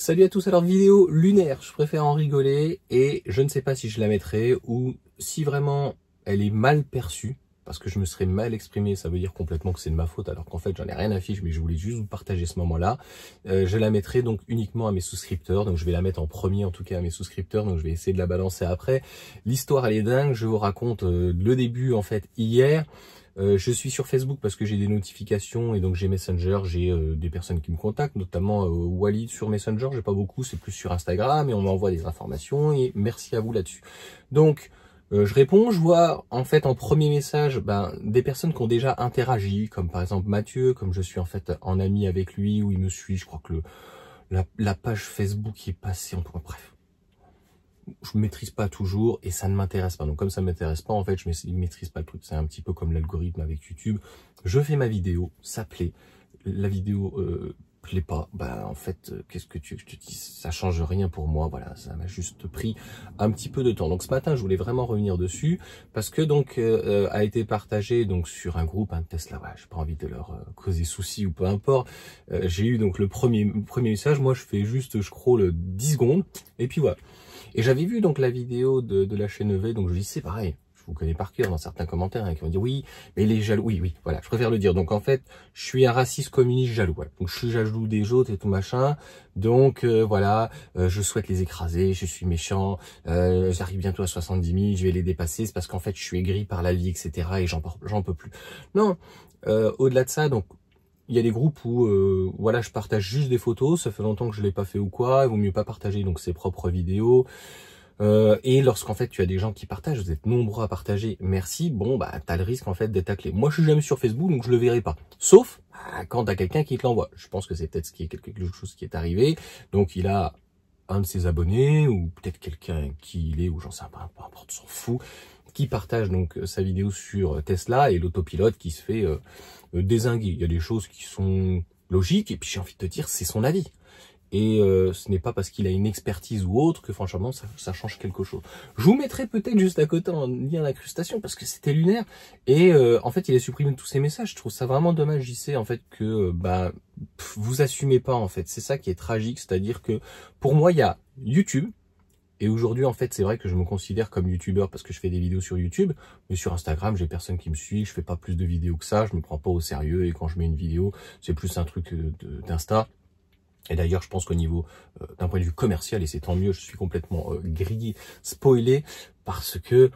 Salut à tous, alors vidéo lunaire, je préfère en rigoler et je ne sais pas si je la mettrai ou si vraiment elle est mal perçue parce que je me serais mal exprimé, ça veut dire complètement que c'est de ma faute alors qu'en fait j'en ai rien à fiche mais je voulais juste vous partager ce moment-là. Je la mettrai donc uniquement à mes souscripteurs, donc je vais la mettre en premier en tout cas à mes souscripteurs, donc je vais essayer de la balancer après. L'histoire elle est dingue, je vous raconte le début en fait hier. Je suis sur Facebook parce que j'ai des notifications et donc j'ai Messenger, j'ai des personnes qui me contactent, notamment Walid sur Messenger, j'ai pas beaucoup, c'est plus sur Instagram et on m'envoie des informations et merci à vous là-dessus. Donc je réponds, je vois en fait en premier message des personnes qui ont déjà interagi, comme par exemple Mathieu, comme je suis en fait en ami avec lui ou il me suit, je crois que la page Facebook est passée, bref. Je maîtrise pas toujours et ça ne m'intéresse pas. Donc comme ça ne m'intéresse pas, en fait, je maîtrise pas le truc. C'est un petit peu comme l'algorithme avec YouTube. Je fais ma vidéo, ça plaît. La vidéo plaît pas. En fait, qu'est-ce que tu veux que je te dise? Ça change rien pour moi. Voilà, ça m'a juste pris un petit peu de temps. Donc ce matin, je voulais vraiment revenir dessus parce que donc a été partagé donc sur un groupe, un Tesla. Ouais, j'ai pas envie de leur causer souci ou peu importe. J'ai eu donc le premier message. Moi, je fais juste scroll 10 secondes et puis voilà. Et j'avais vu donc la vidéo de la chaîne EV, donc je dis c'est pareil, je vous connais par cœur dans certains commentaires qui vont dire oui, mais il est jaloux, oui, voilà, je préfère le dire. Donc en fait, je suis un raciste communiste jaloux, voilà. Donc je suis jaloux des autres et tout machin, donc voilà, je souhaite les écraser, je suis méchant, j'arrive bientôt à 70 000, je vais les dépasser, c'est parce qu'en fait je suis aigri par la vie, etc. et j'en peux plus. Non, au-delà de ça, donc il y a des groupes où voilà, je partage juste des photos, ça fait longtemps que je l'ai pas fait ou quoi, il vaut mieux pas partager donc ses propres vidéos. Et lorsqu'en fait tu as des gens qui partagent, vous êtes nombreux à partager, merci, bon t'as le risque en fait d'être taclé. Moi je suis jamais sur Facebook donc je le verrai pas. Sauf quand t'as quelqu'un qui te l'envoie. Je pense que c'est peut-être quelque chose qui est arrivé. Donc il a un de ses abonnés ou peut-être quelqu'un qui il est ou j'en sais pas, peu importe, s'en fout, qui partage donc sa vidéo sur Tesla et l'autopilote qui se fait dézinguer. Il y a des choses qui sont logiques et puis j'ai envie de te dire c'est son avis. Et ce n'est pas parce qu'il a une expertise ou autre que franchement ça change quelque chose. Je vous mettrai peut-être juste à côté en lien d'incrustation parce que c'était lunaire. Et en fait il a supprimé tous ses messages. Je trouve ça vraiment dommage, JC, en fait que vous assumez pas en fait. C'est ça qui est tragique, c'est-à-dire que pour moi il y a YouTube. Et aujourd'hui, en fait, c'est vrai que je me considère comme youtubeur parce que je fais des vidéos sur YouTube, mais sur Instagram, j'ai personne qui me suit, je fais pas plus de vidéos que ça, je me prends pas au sérieux et quand je mets une vidéo, c'est plus un truc d'Insta. Et d'ailleurs, je pense qu'au niveau d'un point de vue commercial, et c'est tant mieux, je suis complètement grillé, spoilé, parce que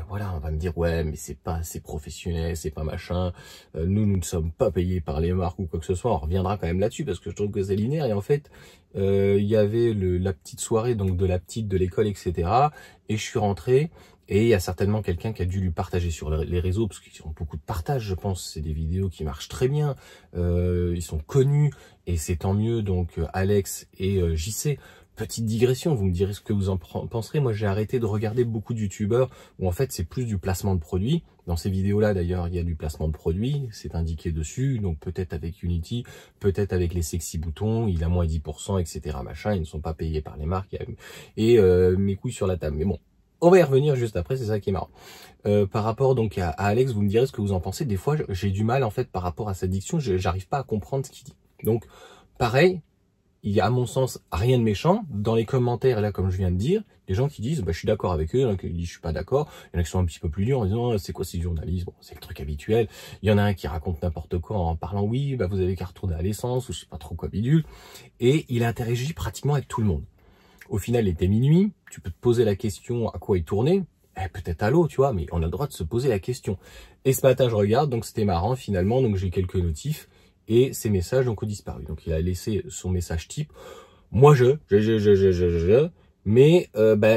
voilà, on va me dire ouais, mais c'est pas assez professionnel, c'est pas machin. Nous ne sommes pas payés par les marques ou quoi que ce soit. On reviendra quand même là-dessus parce que je trouve que c'est linéaire. Et en fait, il y avait la petite soirée donc de la petite de l'école, etc. Et je suis rentré. Et il y a certainement quelqu'un qui a dû lui partager sur les réseaux, parce qu'ils ont beaucoup de partage, je pense. C'est des vidéos qui marchent très bien. Ils sont connus, et c'est tant mieux. Donc Alex et JC. Petite digression, vous me direz ce que vous en penserez. Moi, j'ai arrêté de regarder beaucoup de youtubeurs où en fait, c'est plus du placement de produits. Dans ces vidéos-là, d'ailleurs, il y a du placement de produits. C'est indiqué dessus. Donc peut-être avec Unity, peut-être avec les sexy boutons. Il a moins 10%, etc. Machin. Ils ne sont pas payés par les marques. Et mes couilles sur la table. Mais bon. On va y revenir juste après, c'est ça qui est marrant. Par rapport donc à Alex, vous me direz ce que vous en pensez. Des fois, j'ai du mal en fait par rapport à sa diction, j'arrive pas à comprendre ce qu'il dit. Donc, pareil, il y a à mon sens rien de méchant. Dans les commentaires, là, comme je viens de dire, des gens qui disent je suis d'accord avec eux, il y en a qui disent je suis pas d'accord, il y en a qui sont un petit peu plus durs en disant c'est quoi ces journalistes, bon, c'est le truc habituel. Il y en a un qui raconte n'importe quoi en parlant oui, vous avez qu'à retourner à l'essence ou je sais pas trop quoi bidule. Et il interagit pratiquement avec tout le monde. Au final, il était minuit, tu peux te poser la question à quoi il tournait, peut-être à l'eau, tu vois, mais on a le droit de se poser la question. Et ce matin, je regarde, donc c'était marrant finalement, donc j'ai quelques notifs, et ces messages donc ont disparu. Donc il a laissé son message type, moi mais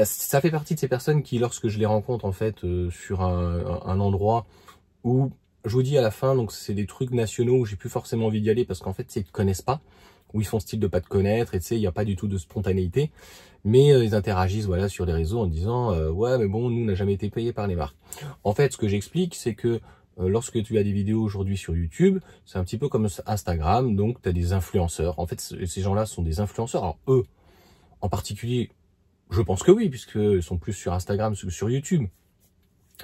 ça fait partie de ces personnes qui, lorsque je les rencontre en fait sur un endroit où, je vous dis à la fin, donc c'est des trucs nationaux où j'ai plus forcément envie d'y aller parce qu'en fait, ils te connaissent pas, où ils font style de pas te connaître, et tu sais, il n'y a pas du tout de spontanéité, mais ils interagissent voilà sur les réseaux en disant ouais mais bon, nous on n'a jamais été payés par les marques. En fait, ce que j'explique, c'est que lorsque tu as des vidéos aujourd'hui sur YouTube, c'est un petit peu comme Instagram, donc tu as des influenceurs. En fait, ces gens-là sont des influenceurs. Alors eux, en particulier, je pense que oui, puisqu'ils sont plus sur Instagram que sur YouTube.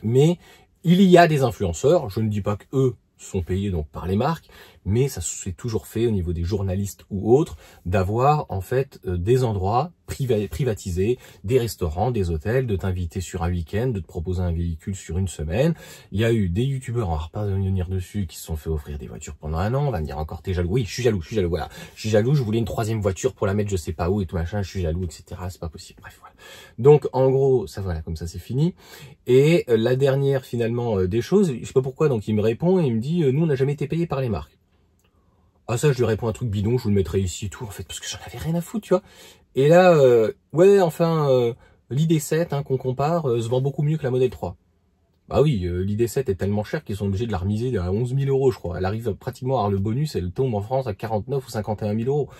Mais il y a des influenceurs, je ne dis pas que eux sont payés donc par les marques, mais ça s'est toujours fait au niveau des journalistes ou autres, d'avoir en fait des endroits privatisés, des restaurants, des hôtels, de t'inviter sur un week-end, de te proposer un véhicule sur une semaine. Il y a eu des youtubeurs, on va pas revenir dessus, qui se sont fait offrir des voitures pendant un an. On va me dire encore t'es jaloux. Oui, je suis jaloux, voilà. Je suis jaloux, je voulais une 3e voiture pour la mettre je sais pas où et tout machin, je suis jaloux, etc. C'est pas possible. Bref, voilà. Donc en gros, ça voilà, comme ça c'est fini. Et la dernière finalement des choses, je sais pas pourquoi, donc il me répond et il me dit nous on n'a jamais été payé par les marques. Ah ça je lui réponds un truc bidon, je vous le mettrai ici et tout en fait parce que j'en avais rien à foutre, tu vois. Et là ouais enfin l'ID7 hein, qu'on compare se vend beaucoup mieux que la Model 3. Bah oui, l'ID7 est tellement chère qu'ils sont obligés de la remiser à 11 000 euros, je crois. Elle arrive pratiquement à avoir le bonus, elle tombe en France à 49 ou 51 000 euros.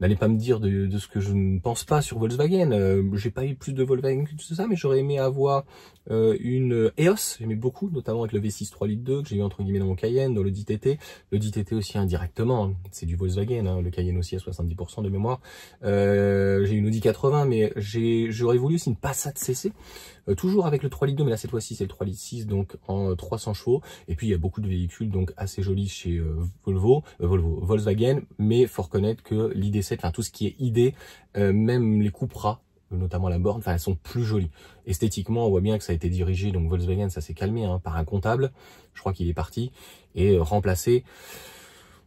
N'allez pas me dire de ce que je ne pense pas sur Volkswagen. J'ai pas eu plus de Volkswagen que tout ça, mais j'aurais aimé avoir une EOS. J'aimais beaucoup, notamment avec le V6 3 litres 2 que j'ai eu entre guillemets dans mon Cayenne, dans le 10TT. Le 10TT aussi indirectement, hein. C'est du Volkswagen, hein. Le Cayenne aussi à 70% de mémoire. J'ai une Audi 80, mais j'aurais voulu aussi une Passat CC. Toujours avec le 3 litres 2, mais là cette fois-ci c'est le 3 litres 6, donc en 300 chevaux. Et puis il y a beaucoup de véhicules donc assez jolis chez Volkswagen, mais faut reconnaître que l'ID7, enfin tout ce qui est ID, même les Cupra, notamment la borne, enfin elles sont plus jolies. Esthétiquement, on voit bien que ça a été dirigé, donc Volkswagen ça s'est calmé hein, par un comptable, je crois qu'il est parti, et remplacé.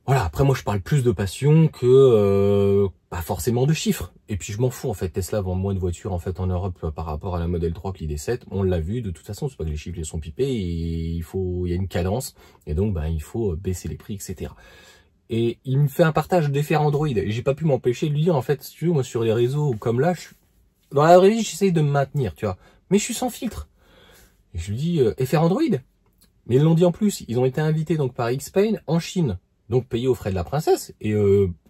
Voilà, après moi je parle plus de passion que pas forcément de chiffres. Et puis je m'en fous en fait, Tesla vend moins de voitures en fait en Europe par rapport à la Model 3 que l'ID7. On l'a vu de toute façon, c'est pas que les chiffres les sont pipés, et il y a une cadence et donc ben il faut baisser les prix, etc. Et il me fait un partage d'effets Android et j'ai pas pu m'empêcher de lui dire en fait, si tu veux, moi sur les réseaux comme là, dans la vraie vie j'essaye de me maintenir, tu vois, mais je suis sans filtre. Et je lui dis effet Android. Mais ils l'ont dit en plus, ils ont été invités donc par Xpain en Chine. Donc payé aux frais de la princesse. Et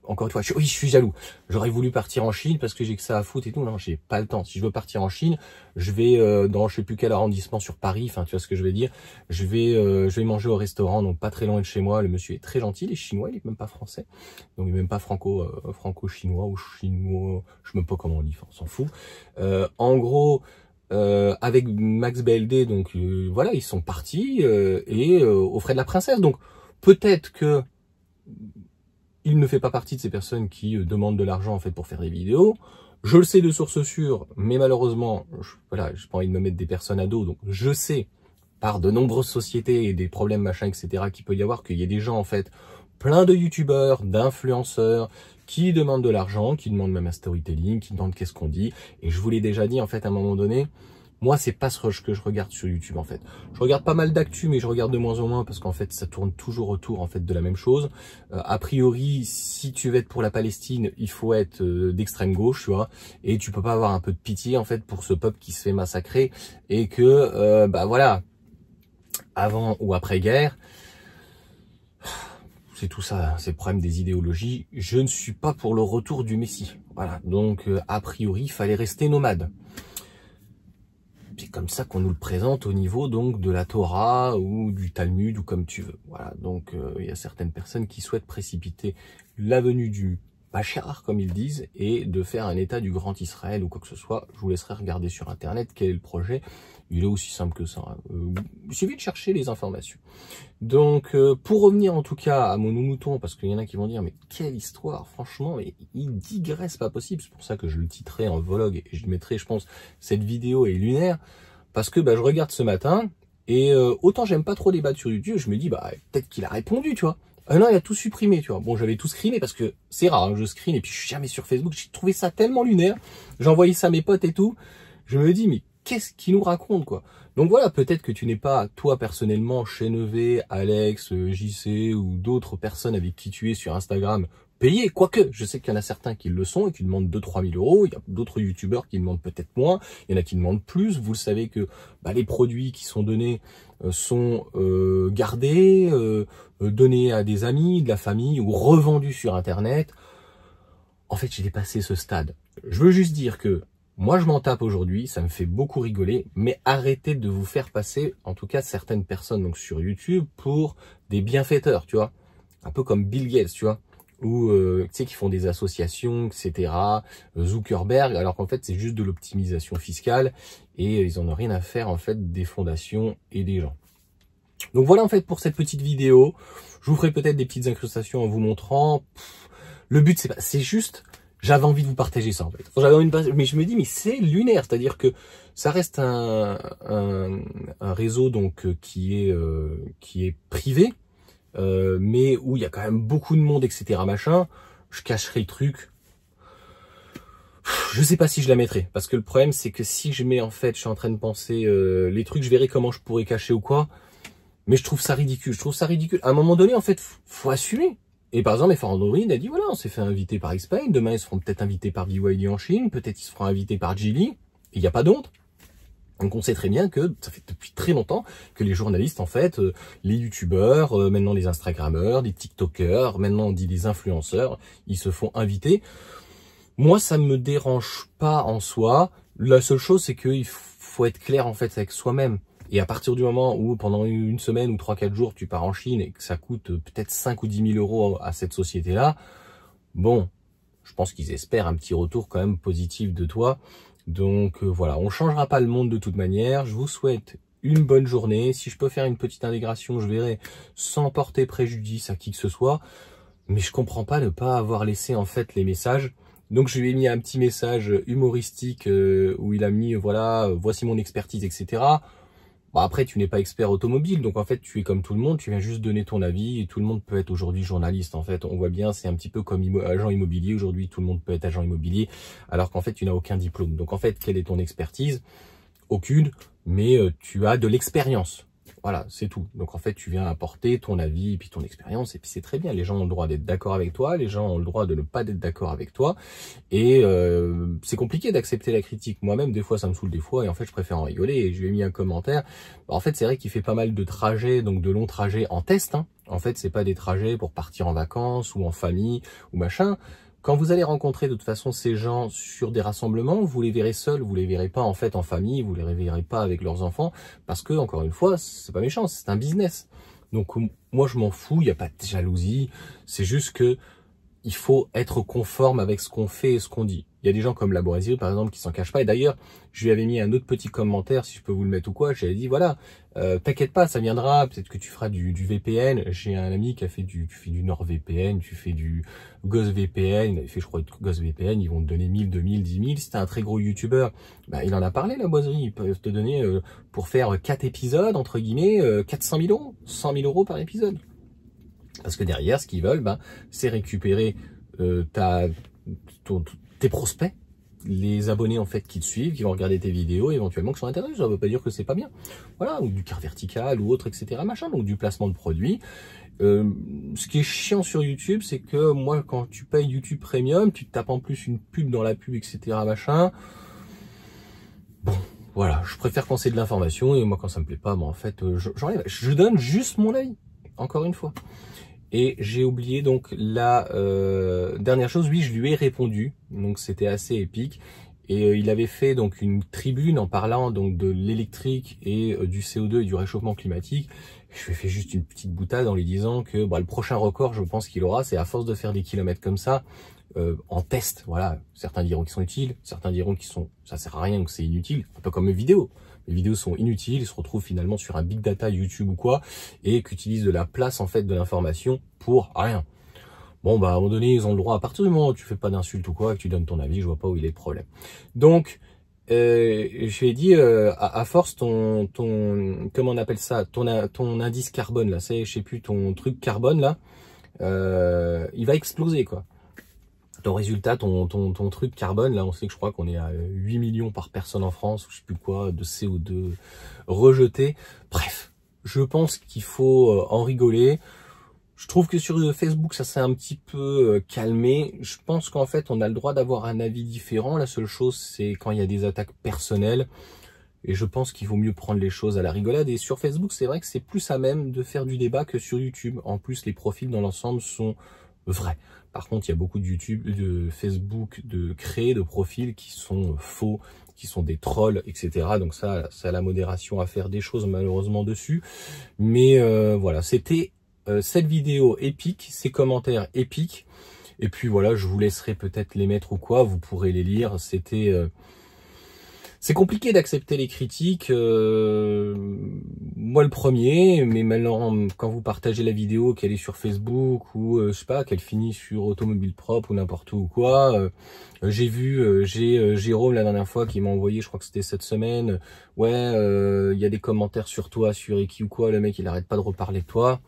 encore une fois, oui, je suis jaloux. J'aurais voulu partir en Chine parce que j'ai que ça à foutre et tout. Non, j'ai pas le temps. Si je veux partir en Chine, je vais dans je sais plus quel arrondissement sur Paris. Enfin, tu vois ce que je veux dire. Je vais manger au restaurant, donc pas très loin de chez moi. Le monsieur est très gentil. Il est chinois, il est même pas français. Donc il est même pas franco-chinois ou chinois. Je sais même pas comment on dit. Enfin, on s'en fout. En gros. Avec Max BLD, donc voilà, ils sont partis et aux frais de la princesse. Donc peut-être que il ne fait pas partie de ces personnes qui demandent de l'argent en fait pour faire des vidéos. Je le sais de source sûre, mais malheureusement, voilà, j'ai pas envie de me mettre des personnes à dos, donc je sais par de nombreuses sociétés et des problèmes machin, etc. qu'il peut y avoir, qu'il y a des gens en fait, plein de youtubeurs, d'influenceurs qui demandent de l'argent, qui demandent même un storytelling, qui demandent qu'est-ce qu'on dit. Et je vous l'ai déjà dit en fait à un moment donné. Moi, c'est pas ce que je regarde sur YouTube, en fait. Je regarde pas mal d'actu, mais je regarde de moins en moins parce qu'en fait, ça tourne toujours autour, en fait, de la même chose. A priori, si tu veux être pour la Palestine, il faut être d'extrême gauche, tu vois. Et tu peux pas avoir un peu de pitié, en fait, pour ce peuple qui se fait massacrer et que, bah voilà, avant ou après guerre, c'est tout ça, c'est le problème des idéologies. Je ne suis pas pour le retour du Messie. Voilà. Donc, a priori, il fallait rester nomade. C'est comme ça qu'on nous le présente au niveau donc de la Torah ou du Talmud ou comme tu veux. Voilà, donc il y a certaines personnes qui souhaitent précipiter la venue du Bachar, comme ils disent, et de faire un état du Grand Israël ou quoi que ce soit. Je vous laisserai regarder sur Internet quel est le projet. Il est aussi simple que ça. Il suffit de chercher les informations. Donc, pour revenir en tout cas à mon mouton, parce qu'il y en a qui vont dire, mais quelle histoire, franchement, mais il digresse pas possible. C'est pour ça que je le titrerai en vlog et je mettrai, je pense, cette vidéo est lunaire, parce que bah, je regarde ce matin, et autant j'aime pas trop débattre sur YouTube, je me dis, bah peut-être qu'il a répondu, tu vois. Non, il a tout supprimé, tu vois. Bon, j'avais tout screené parce que c'est rare, hein, je screen et puis je suis jamais sur Facebook. J'ai trouvé ça tellement lunaire. J'ai envoyé ça à mes potes et tout. Je me dis, mais qu'est-ce qu'il nous raconte, quoi? Donc voilà, peut-être que tu n'es pas, toi, personnellement, Chénevé, Alex, JC ou d'autres personnes avec qui tu es sur Instagram payé. Quoique, je sais qu'il y en a certains qui le sont et qui demandent 2-3 000 euros. Il y a d'autres youtubeurs qui demandent peut-être moins. Il y en a qui demandent plus. Vous le savez que bah, les produits qui sont donnés sont gardés, donnés à des amis, de la famille ou revendus sur Internet. En fait, j'ai dépassé ce stade. Je veux juste dire que moi, je m'en tape aujourd'hui, ça me fait beaucoup rigoler, mais arrêtez de vous faire passer, en tout cas certaines personnes donc sur YouTube, pour des bienfaiteurs, tu vois. Un peu comme Bill Gates, tu vois. Ou tu sais, qui font des associations, etc. Zuckerberg, alors qu'en fait, c'est juste de l'optimisation fiscale et ils en ont rien à faire, en fait, des fondations et des gens. Donc voilà en fait pour cette petite vidéo. Je vous ferai peut-être des petites incrustations en vous montrant. Le but c'est juste, j'avais envie de vous partager ça en fait. Mais je me dis mais c'est lunaire, c'est-à-dire que ça reste un réseau donc qui est privé, mais où il y a quand même beaucoup de monde, etc. machin. Je cacherai le truc. Je sais pas si je la mettrai, parce que le problème c'est que si je mets en fait, je suis en train de penser les trucs, je verrai comment je pourrais cacher ou quoi. Mais je trouve ça ridicule, À un moment donné, en fait, faut assumer. Et par exemple, FR Android a dit, voilà, on s'est fait inviter par Xpeng, demain ils seront peut-être invités par BYD en Chine, peut-être ils seront invités par Geely, et il n'y a pas d'autre. Donc on sait très bien que ça fait depuis très longtemps que les journalistes, en fait, les youtubeurs, maintenant les instagrammeurs, les tiktokers, maintenant on dit les influenceurs, ils se font inviter. Moi, ça me dérange pas en soi. La seule chose, c'est qu'il faut être clair, en fait, avec soi-même. Et à partir du moment où pendant une semaine ou 3-4 jours tu pars en Chine et que ça coûte peut-être 5 ou 10 000 euros à cette société-là, bon, je pense qu'ils espèrent un petit retour quand même positif de toi. Donc voilà, on changera pas le monde de toute manière. Je vous souhaite une bonne journée. Si je peux faire une petite intégration, je verrai, sans porter préjudice à qui que ce soit. Mais je comprends pas ne pas avoir laissé en fait les messages. Donc je lui ai mis un petit message humoristique où il a mis voilà, voici mon expertise, etc. Bon, après, tu n'es pas expert automobile, donc en fait, tu es comme tout le monde, tu viens juste donner ton avis, et tout le monde peut être aujourd'hui journaliste, en fait. On voit bien, c'est un petit peu comme agent immobilier, aujourd'hui, tout le monde peut être agent immobilier, alors qu'en fait, tu n'as aucun diplôme. Donc en fait, quelle est ton expertise? Aucune, mais tu as de l'expérience. Voilà, c'est tout. Donc en fait, tu viens apporter ton avis et puis ton expérience, et puis c'est très bien. Les gens ont le droit d'être d'accord avec toi, les gens ont le droit de ne pas être d'accord avec toi, et c'est compliqué d'accepter la critique. Moi-même, des fois, ça me saoule des fois, et en fait, je préfère en rigoler. Et je lui ai mis un commentaire. En fait, c'est vrai qu'il fait pas mal de trajets, donc de longs trajets en test. Hein. En fait, c'est pas des trajets pour partir en vacances ou en famille ou machin. Quand vous allez rencontrer de toute façon ces gens sur des rassemblements, vous les verrez seuls, vous les verrez pas en fait en famille, vous les verrez pas avec leurs enfants, parce que encore une fois, c'est pas méchant, c'est un business. Donc moi je m'en fous, il n'y a pas de jalousie, c'est juste que il faut être conforme avec ce qu'on fait et ce qu'on dit. Il y a des gens comme Laboisier, par exemple, qui s'en cachent pas. Et d'ailleurs, je lui avais mis un autre petit commentaire, si je peux vous le mettre ou quoi. J'avais dit, voilà, t'inquiète pas, ça viendra. Peut-être que tu feras du VPN. J'ai un ami qui a fait tu fais du NordVPN, tu fais du GhostVPN. Il avait fait, je crois, GhostVPN. Ils vont te donner 1000, 2000, 10 000. Si t'es un très gros YouTuber, bah, il en a parlé, Laboisier. Ils peuvent te donner, pour faire 4 épisodes, entre guillemets, 400 000 euros, 100 000 euros par épisode. Parce que derrière, ce qu'ils veulent, ben, c'est récupérer tes prospects, les abonnés en fait qui te suivent, qui vont regarder tes vidéos, éventuellement qui sont intéressés. Ça ne veut pas dire que c'est pas bien. Voilà, ou du car vertical ou autre, etc. Machin, donc du placement de produits. Ce qui est chiant sur YouTube, c'est que moi, quand tu payes YouTube Premium, tu te tapes en plus une pub dans la pub, etc. Machin. Bon. Voilà, je préfère quand c'est de l'information, et moi quand ça me plaît pas, en fait, j'enlève. Je donne juste mon avis, encore une fois. Et j'ai oublié donc la dernière chose, oui, je lui ai répondu, donc c'était assez épique. Et il avait fait donc une tribune en parlant donc de l'électrique et du CO2 et du réchauffement climatique. Je lui ai fait juste une petite boutade en lui disant que bah, le prochain record, je pense qu'il aura, c'est à force de faire des kilomètres comme ça, en test. Voilà, certains diront qu'ils sont utiles, certains diront qu'ils sont, ça sert à rien, que c'est inutile, un peu comme mes vidéos. Les vidéos sont inutiles, ils se retrouvent finalement sur un big data YouTube ou quoi, et qu'utilisent de la place en fait de l'information pour rien. Bon bah à un moment donné, ils ont le droit, à partir du moment où tu fais pas d'insultes ou quoi, que tu donnes ton avis, je vois pas où il est le problème. Donc je lui ai dit à force ton comment on appelle ça, ton indice carbone là, c'est je sais plus, ton truc carbone là, il va exploser quoi. Ton résultat, ton truc carbone, là on sait que je crois qu'on est à 8 millions par personne en France, ou je sais plus quoi, de CO2 rejeté. Bref, je pense qu'il faut en rigoler. Je trouve que sur Facebook, ça s'est un petit peu calmé. Je pense qu'en fait, on a le droit d'avoir un avis différent. La seule chose, c'est quand il y a des attaques personnelles. Et je pense qu'il vaut mieux prendre les choses à la rigolade. Et sur Facebook, c'est vrai que c'est plus à même de faire du débat que sur YouTube. En plus, les profils dans l'ensemble sont vrais. Par contre, il y a beaucoup de YouTube, de Facebook, de créer de profils qui sont faux, qui sont des trolls, etc. Donc ça, c'est à la modération à faire des choses malheureusement dessus. Mais voilà, c'était cette vidéo épique, ces commentaires épiques. Et puis voilà, je vous laisserai peut-être les mettre ou quoi, vous pourrez les lire. C'était C'est compliqué d'accepter les critiques, moi le premier, mais maintenant quand vous partagez la vidéo, qu'elle est sur Facebook ou je sais pas, qu'elle finit sur Automobile Propre ou n'importe où ou quoi, j'ai vu, Jérôme la dernière fois qui m'a envoyé, je crois que c'était cette semaine, ouais, il y a des commentaires sur toi, sur Eki ou quoi, le mec il arrête pas de reparler de toi.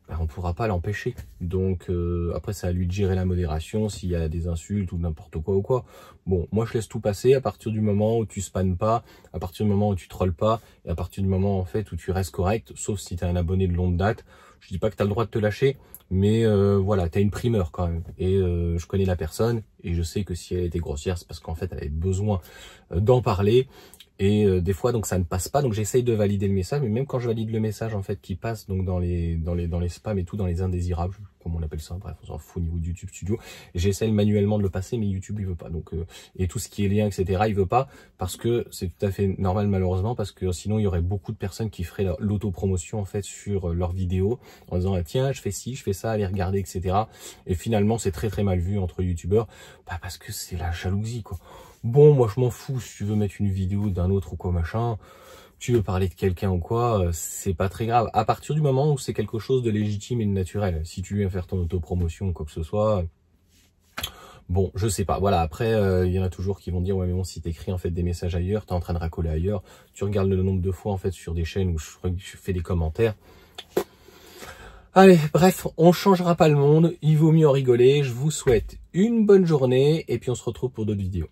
Ben, on ne pourra pas l'empêcher. Donc après, c'est à lui de gérer la modération, s'il y a des insultes ou n'importe quoi ou quoi. Bon, moi je laisse tout passer à partir du moment où tu spammes pas, à partir du moment où tu trolles pas, et à partir du moment en fait où tu restes correct, sauf si tu es un abonné de longue date. Je dis pas que tu as le droit de te lâcher, mais voilà, tu as une primeur quand même. Et je connais la personne, et je sais que si elle était grossière, c'est parce qu'en fait elle avait besoin d'en parler. Et des fois, donc ça ne passe pas. Donc j'essaye de valider le message, mais même quand je valide le message en fait qui passe donc dans les spams et tout, dans les indésirables, comme on appelle ça, bref, on s'en fout au niveau de YouTube Studio. J'essaye manuellement de le passer, mais YouTube il veut pas. Donc et tout ce qui est lien, etc. il veut pas parce que c'est tout à fait normal malheureusement parce que sinon il y aurait beaucoup de personnes qui feraient l'autopromotion en fait sur leurs vidéos en disant ah, tiens je fais ci, je fais ça, allez regarder, etc. Et finalement c'est très très mal vu entre youtubeurs, parce que c'est la jalousie quoi. Bon, moi je m'en fous si tu veux mettre une vidéo d'un autre ou quoi machin, tu veux parler de quelqu'un ou quoi, c'est pas très grave. À partir du moment où c'est quelque chose de légitime et de naturel, si tu viens faire ton autopromotion ou quoi que ce soit, bon, je sais pas. Voilà, après, il y en a toujours qui vont dire, ouais mais bon, si t'écris en fait des messages ailleurs, t'es en train de racoler ailleurs, tu regardes le nombre de fois en fait sur des chaînes où je fais des commentaires. Allez, bref, on changera pas le monde, il vaut mieux en rigoler. Je vous souhaite une bonne journée et puis on se retrouve pour d'autres vidéos.